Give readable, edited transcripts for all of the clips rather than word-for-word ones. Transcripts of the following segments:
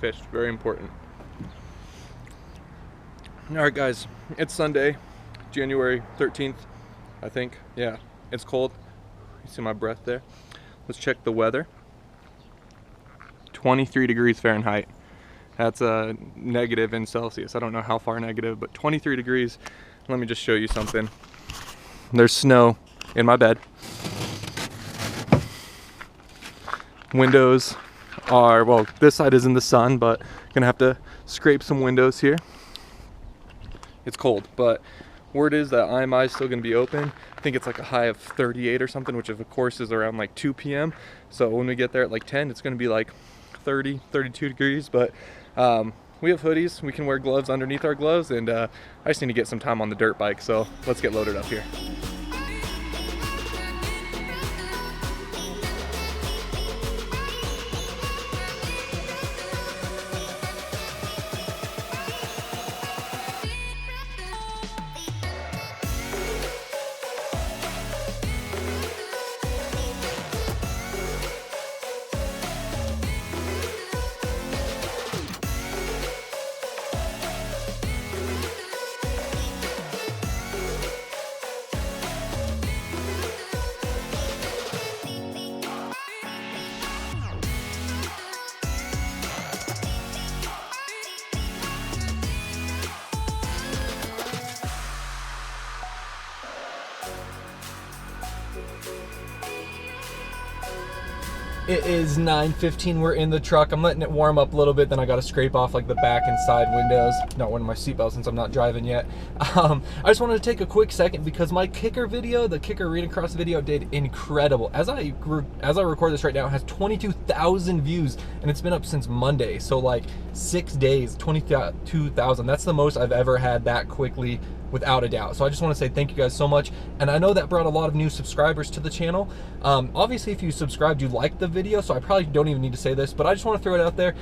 fished. Very important. All right, guys, it's Sunday, January 13th, I think. Yeah, it's cold. You see my breath there? Let's check the weather. 23 degrees Fahrenheit. That's a negative in Celsius. I don't know how far negative, but 23 degrees. Let me just show you something. There's snow in my bed. Windows are, well, this side is in the sun, but gonna have to scrape some windows here. It's cold, but word is that IMI is still gonna be open. I think it's like a high of 38 or something, which of course is around like 2 p.m. So when we get there at like 10, it's gonna be like 30, 32 degrees, but we have hoodies. We can wear gloves underneath our gloves, and I just need to get some time on the dirt bike, so let's get loaded up here. It is 9:15, we're in the truck. I'm letting it warm up a little bit, then I gotta scrape off like the back and side windows. Not wearing my seatbelt since I'm not driving yet. I just wanted to take a quick second because my kicker video, the kicker arena cross video, did incredible. As I record this right now, it has 22,000 views, and it's been up since Monday. So like 6 days, 22,000. That's the most I've ever had that quickly, without a doubt. So I just want to say thank you guys so much, and I know that brought a lot of new subscribers to the channel. Obviously if you subscribed, you liked the video, so I probably don't even need to say this, but I just want to throw it out there.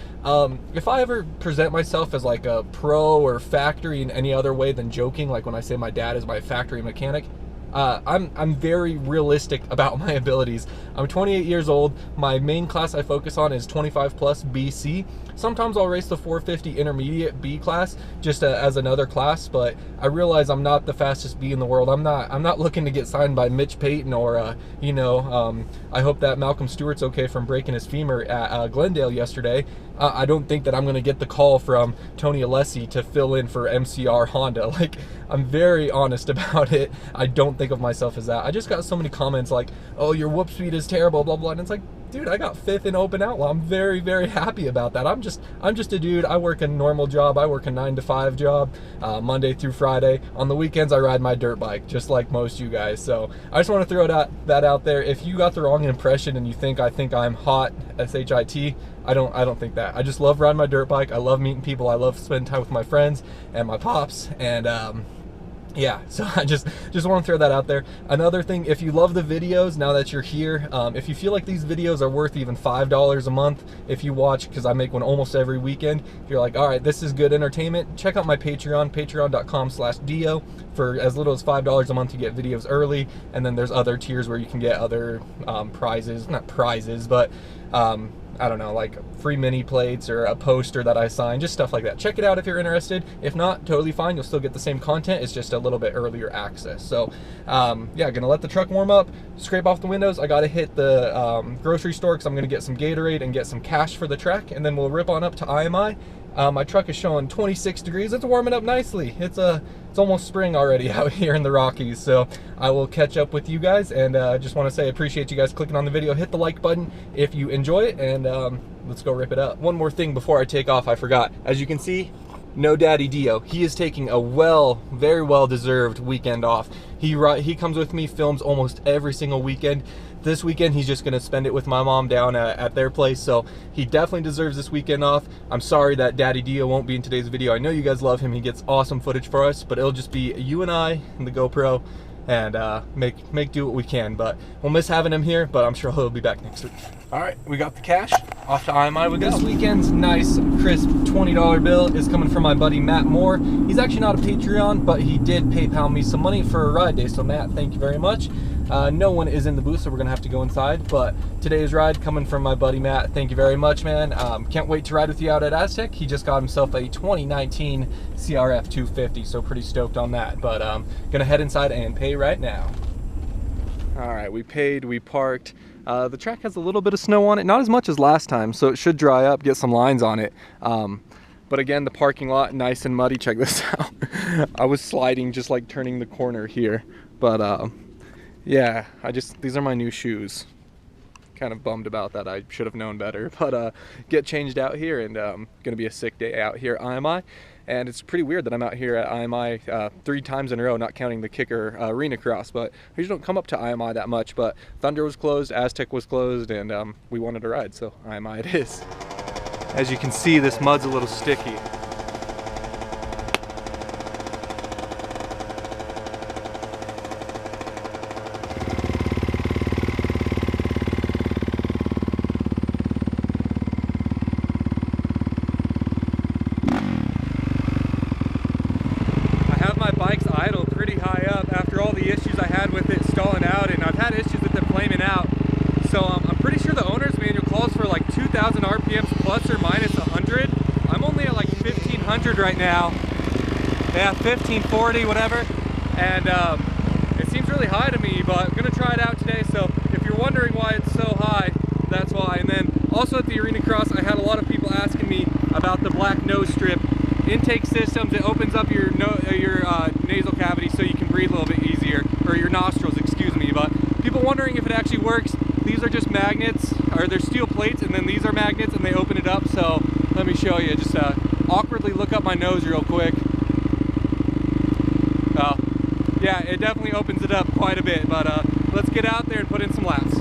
If I ever present myself as like a pro or factory in any other way than joking, like when I say my dad is my factory mechanic, I'm very realistic about my abilities. I'm 28 years old. My main class I focus on is 25 plus BC. Sometimes I'll race the 450 intermediate B class just as another class, but I realize I'm not the fastest B in the world. I'm not looking to get signed by Mitch Payton or I hope that Malcolm Stewart's okay from breaking his femur at Glendale yesterday. I don't think that I'm going to get the call from Tony Alessi to fill in for MCR Honda. Like, I'm very honest about it. I don't think of myself as that. I just got so many comments like, oh, your whoop speed is terrible, blah, blah. And it's like, dude, I got 5th in Open Outlaw. I'm very, very happy about that. I'm just a dude. I work a normal job. I work a 9-to-5 job, Monday through Friday. On the weekends, I ride my dirt bike, just like most of you guys. So I just want to throw that out there. If you got the wrong impression and you think I think I'm hot, S-H-I-T, I don't think that. I just love riding my dirt bike. I love meeting people. I love spending time with my friends and my pops. And yeah, so I just want to throw that out there. Another thing, if you love the videos, now that you're here, if you feel like these videos are worth even $5 a month, if you watch, because I make one almost every weekend, if you're like, all right, this is good entertainment, check out my Patreon, patreon.com/DeeO. For as little as $5 a month, you get videos early, and then there's other tiers where you can get other prizes, not prizes, but I don't know, like free mini plates or a poster that I sign, just stuff like that. Check it out if you're interested. If not, totally fine. You'll still get the same content. It's just a little bit earlier access. So yeah, gonna let the truck warm up, scrape off the windows. I gotta hit the grocery store because I'm gonna get some Gatorade and get some cash for the trek, and then we'll rip on up to IMI. My truck is showing 26 degrees. It's warming up nicely. It's almost spring already out here in the Rockies. So I will catch up with you guys, and just want to say I appreciate you guys clicking on the video. Hit the like button if you enjoy it, and let's go rip it up. One more thing before I take off, I forgot. As you can see, no daddy DeeO. He is taking a very well-deserved weekend off. He comes with me, films almost every single weekend. This weekend, he's just gonna spend it with my mom down at their place, so he definitely deserves this weekend off. I'm sorry that Daddy DeeO won't be in today's video. I know you guys love him. He gets awesome footage for us, but it'll just be you and I and the GoPro, and make do what we can. But we'll miss having him here, but I'm sure he'll be back next week. All right, we got the cash. Off to IMI we go. This weekend's nice, crisp $20 bill is coming from my buddy Matt Moore. He's actually not a Patreon, but he did PayPal me some money for a ride day. So Matt, thank you very much. No one is in the booth, so we're gonna have to go inside. But today's ride coming from my buddy Matt. Thank you very much, man. Can't wait to ride with you out at Aztec. He just got himself a 2019 CRF 250, so pretty stoked on that. But gonna head inside and pay right now. All right, we paid, we parked. The track has a little bit of snow on it, not as much as last time, so it should dry up, get some lines on it. But again, the parking lot, nice and muddy. Check this out. I was sliding just like turning the corner here. But yeah, these are my new shoes. Kind of bummed about that. I should have known better. But get changed out here, and gonna be a sick day out here at IMI. And it's pretty weird that I'm out here at IMI 3 times in a row, not counting the kicker arena cross. But I usually don't come up to IMI that much. But Thunder was closed, Aztec was closed, and we wanted to ride, so IMI it is. As you can see, this mud's a little sticky. Right now, yeah, 1540, whatever, and it seems really high to me, but I'm gonna try it out today. So if you're wondering why it's so high, that's why. And then also at the arena cross, I had a lot of people asking me about the black nose strip intake systems. It opens up your nasal cavity so you can breathe a little bit easier, or your nostrils, excuse me. But people wondering if it actually works. These are just magnets, or they're steel plates, and then these are magnets, and they open it up. So let me show you. Just awkwardly look up my nose real quick. Yeah, it definitely opens it up quite a bit, but let's get out there and put in some laps.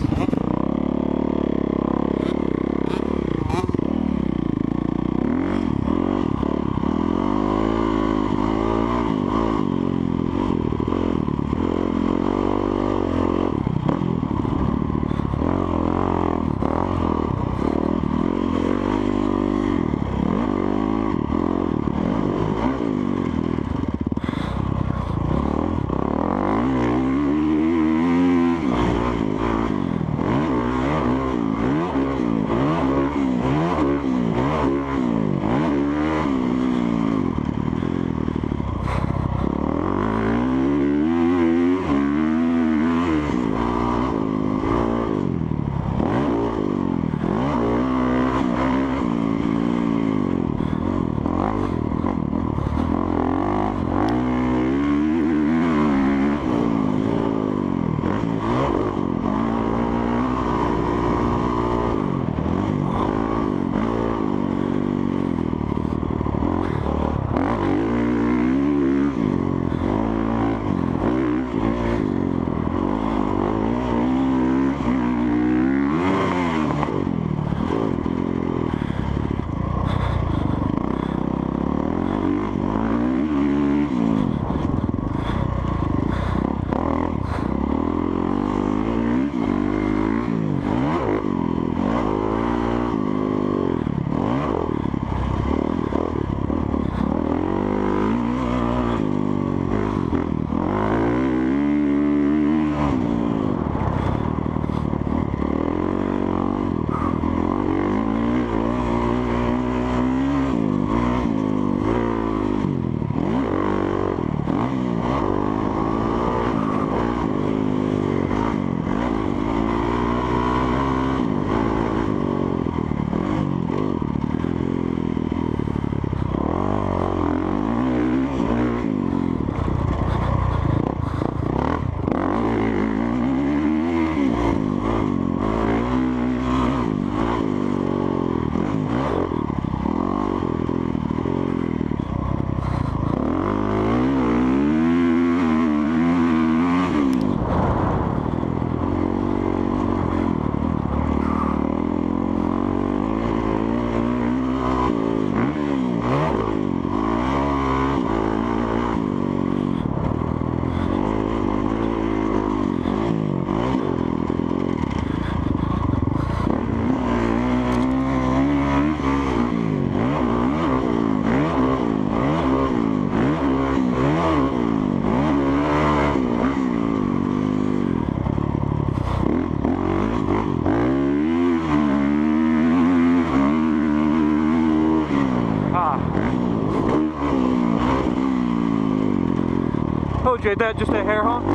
Okay, that just a hair honk.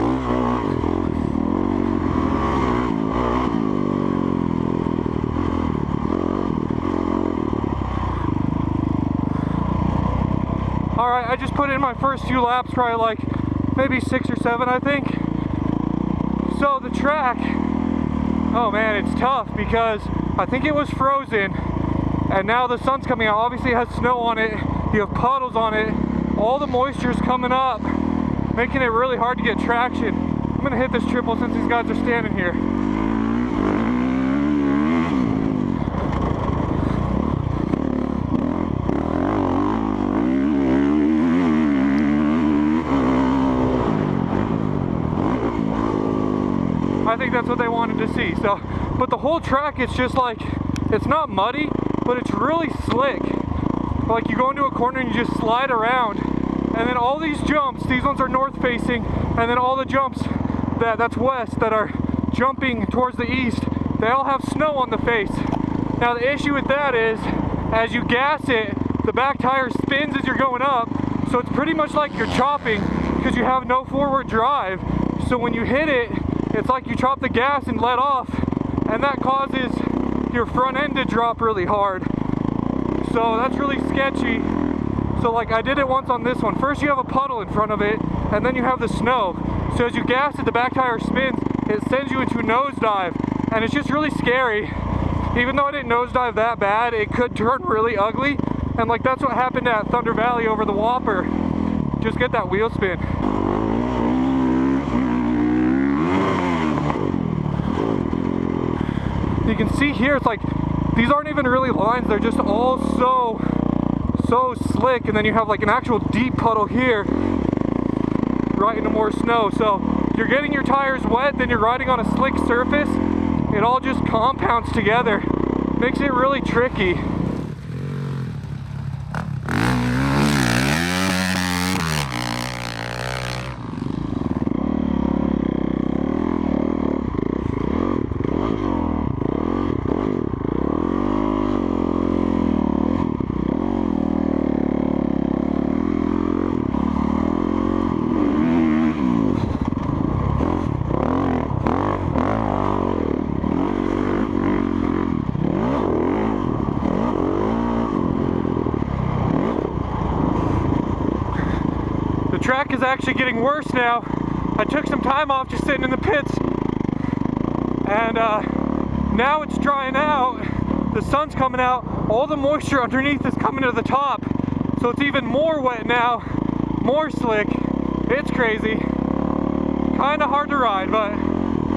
Alright, I just put in my first few laps, probably like maybe 6 or 7, I think. So the track, oh man, it's tough because I think it was frozen and now the sun's coming out. Obviously it has snow on it, you have puddles on it, all the moisture's coming up, making it really hard to get traction. I'm gonna hit this triple since these guys are standing here. I think that's what they wanted to see. So, but the whole track, it's just like, it's not muddy, but it's really slick. Like you go into a corner and you just slide around, and then all these jumps, these ones are north facing, and then all the jumps that's west that are jumping towards the east, they all have snow on the face. Now the issue with that is, as you gas it, the back tire spins as you're going up, so it's pretty much like you're chopping because you have no forward drive. So when you hit it, it's like you chop the gas and let off, and that causes your front end to drop really hard. So that's really sketchy. So like I did it once on this one. First you have a puddle in front of it, and then you have the snow. So as you gas it, the back tire spins, it sends you into a nosedive, and it's just really scary. Even though I didn't nosedive that bad, it could turn really ugly, and like that's what happened at Thunder Valley over the Whopper. Just get that wheel spin. You can see here, it's like, these aren't even really lines, they're just all so slick, and then you have like an actual deep puddle here, right into more snow. So you're getting your tires wet, then you're riding on a slick surface, it all just compounds together, makes it really tricky. Track is actually getting worse now. I took some time off just sitting in the pits, and now it's drying out. The sun's coming out. All the moisture underneath is coming to the top, so it's even more wet now, more slick. It's crazy. Kind of hard to ride, but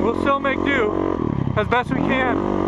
we'll still make do as best we can.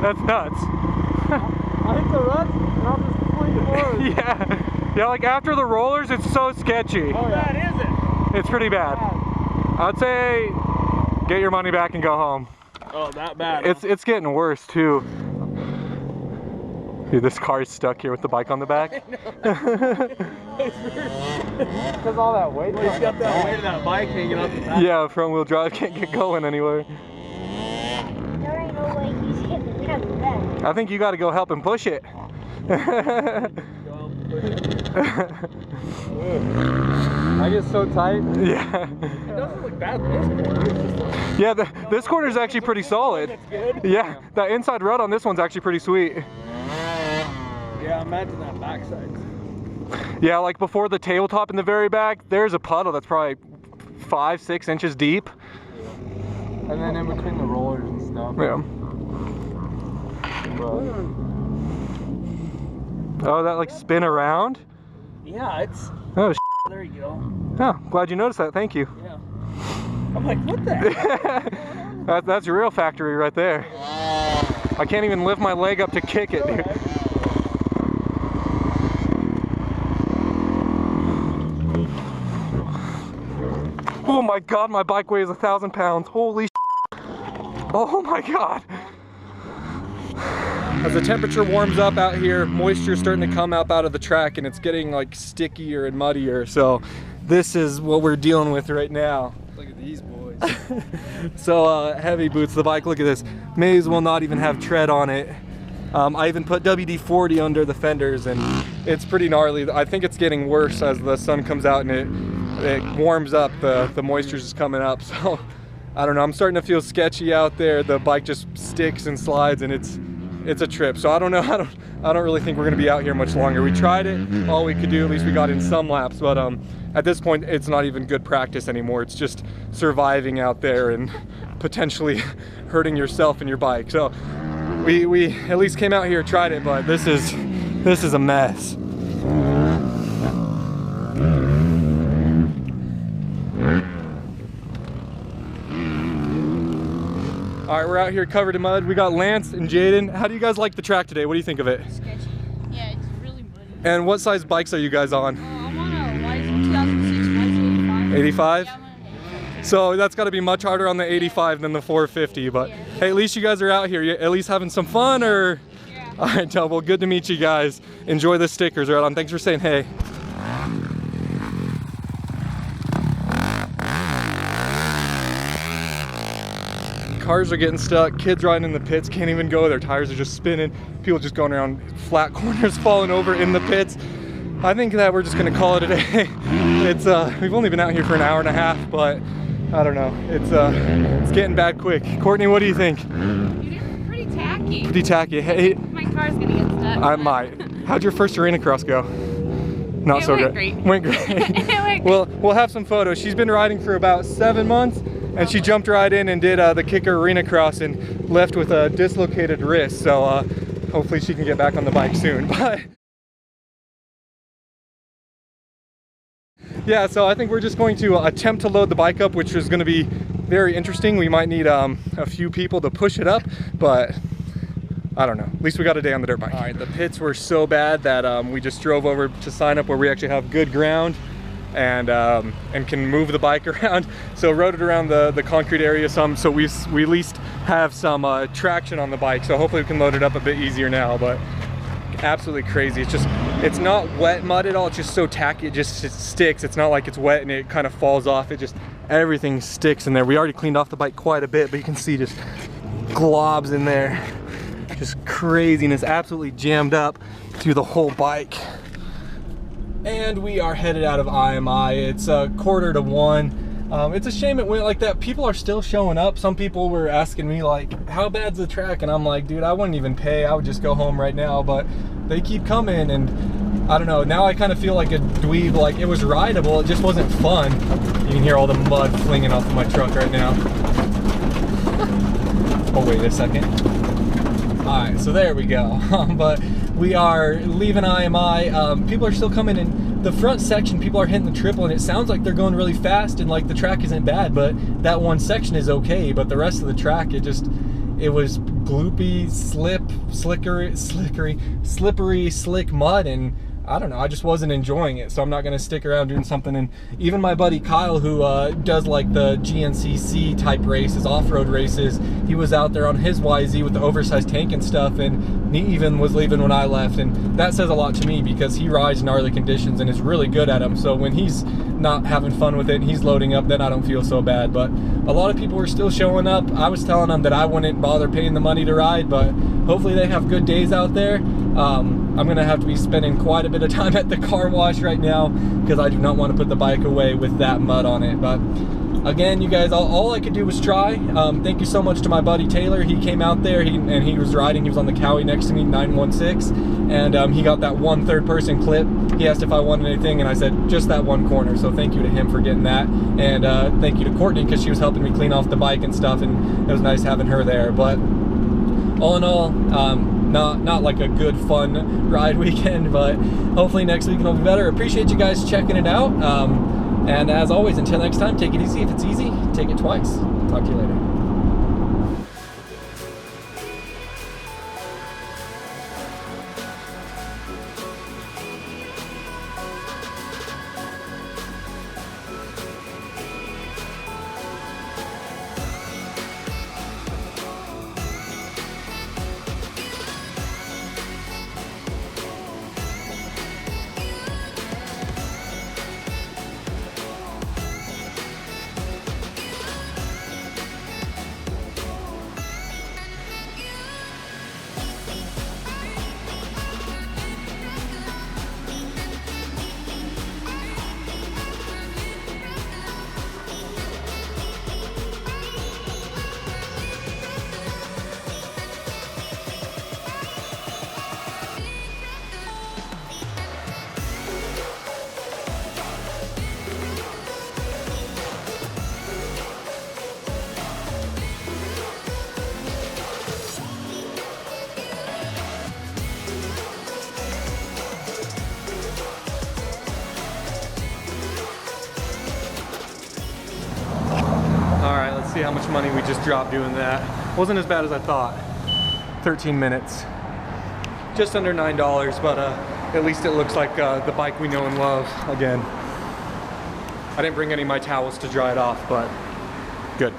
That's nuts. I hit the ruts and I'm just flying forward. Yeah, like after the rollers, it's so sketchy. How bad is it? It's pretty bad. I'd say get your money back and go home. Oh, that bad. It's getting worse too. Dude, this car is stuck here with the bike on the back. Because all that weight. Well, he's got that weight of that bike hanging up the back. Yeah, front wheel drive can't get going anywhere. There ain't no way he's hitting the back. I think you got to go help him push it. I get so tight. Yeah. It doesn't look bad this corner. Yeah, this corner is actually pretty solid. It's good. Yeah, that inside rut on this one's actually pretty sweet. Yeah, imagine that backside. Yeah, like before the tabletop in the very back, there's a puddle that's probably 5-6 inches deep. And then in between the rollers and stuff. Yeah. Oh, that like spin around? Yeah, it's... Oh, there you go. oh, glad you noticed that. Thank you. Yeah. I'm like, what the heck? That's your real factory right there. I can't even lift my leg up to kick it, dude. Oh my God, my bike weighs 1,000 pounds. Holy shit. Oh my God. As the temperature warms up out here, moisture is starting to come up out of the track and it's getting like stickier and muddier. So this is what we're dealing with right now. Look at these boys. So heavy boots, the bike, look at this. May as well not even have tread on it. I even put WD-40 under the fenders and it's pretty gnarly. I think it's getting worse as the sun comes out and it warms up, the moisture's just coming up. So I don't know, I'm starting to feel sketchy out there. The bike just sticks and slides and it's a trip. So I don't know, I don't really think we're gonna be out here much longer. We tried it, all we could do, at least we got in some laps, but at this point it's not even good practice anymore. It's just surviving out there and potentially hurting yourself and your bike. So we at least came out here, tried it, but this is a mess. All right, we're out here covered in mud. We got Lance and Jaden. How do you guys like the track today? What do you think of it? Sketchy. Yeah, it's really muddy. And what size bikes are you guys on? I'm on a 2006 85. 85? Yeah, I'm on an 85. So that's got to be much harder on the 85 than the 450, but yeah. Hey, at least you guys are out here. You at least having some fun, or? Yeah. All right, well, good to meet you guys. Enjoy the stickers, right on. Thanks for saying hey. Cars are getting stuck, kids riding in the pits can't even go, their tires are just spinning, people just going around flat corners, falling over in the pits. I think that we're just gonna call it a day. We've only been out here for an hour and a half, but I don't know, it's getting bad quick. Courtney, what do you think? Dude, it's pretty tacky. Pretty tacky. Hey, My car's gonna get stuck. I might. How'd your first arena cross go? Not so good. Went great. It went great. We'll have some photos. She's been riding for about 7 months. And she jumped right in and did the kicker arena cross and left with a dislocated wrist. So hopefully she can get back on the bike soon. But yeah, so I think we're just going to attempt to load the bike up, which is going to be very interesting. We might need a few people to push it up, but I don't know. At least we got a day on the dirt bike. All right, the pits were so bad that we just drove over to sign up where we actually have good ground and can move the bike around. So rode it around the concrete area some, so we at least have some traction on the bike. So hopefully we can load it up a bit easier now, but absolutely crazy. It's not wet mud at all, it's just so tacky, it sticks. It's not like it's wet and it kind of falls off, everything sticks in there. We already cleaned off the bike quite a bit, but you can see just globs in there. Just craziness, absolutely jammed up through the whole bike. And we are headed out of IMI. It's 1:45. It's a shame it went like that. People are still showing up. Some people were asking me like, how bad's the track? And I'm like, dude, I wouldn't even pay. I would just go home right now. But they keep coming, and I don't know. Now I kind of feel like a dweeb. Like, it was rideable. It just wasn't fun. You can hear all the mud flinging off of my truck right now. Oh, wait a second. All right, so there we go. But we are leaving IMI. People are still coming in the front section. People are hitting the triple, and it sounds like they're going really fast, and like the track isn't bad, but that one section is okay. But the rest of the track, it was gloopy, slippery, slick mud, and I don't know, I just wasn't enjoying it, so I'm not gonna stick around doing something. And even my buddy Kyle, who does like the GNCC type races, off-road races, he was out there on his YZ with the oversized tank and stuff, and he even was leaving when I left, and that says a lot to me because he rides gnarly conditions and is really good at them. So when he's not having fun with it and he's loading up, then I don't feel so bad. But a lot of people were still showing up. I was telling them that I wouldn't bother paying the money to ride, but hopefully they have good days out there. I'm gonna have to be spending quite a bit of time at the car wash right now because I do not want to put the bike away with that mud on it. But again, you guys, all I could do was try. Thank you so much to my buddy Taylor. He came out there and he was riding. He was on the Cowie next to me, 916, and he got that one third-person clip. He asked if I wanted anything, and I said just that one corner. So thank you to him for getting that, and thank you to Courtney because she was helping me clean off the bike and stuff, and it was nice having her there. But all in all, not like a good fun ride weekend, but hopefully next weekend will be better. Appreciate you guys checking it out. And as always, until next time, take it easy. If it's easy, take it twice. Talk to you later. See how much money we just dropped doing that. Wasn't as bad as I thought. 13 minutes. Just under $9, but at least it looks like the bike we know and love again. I didn't bring any of my towels to dry it off, but good.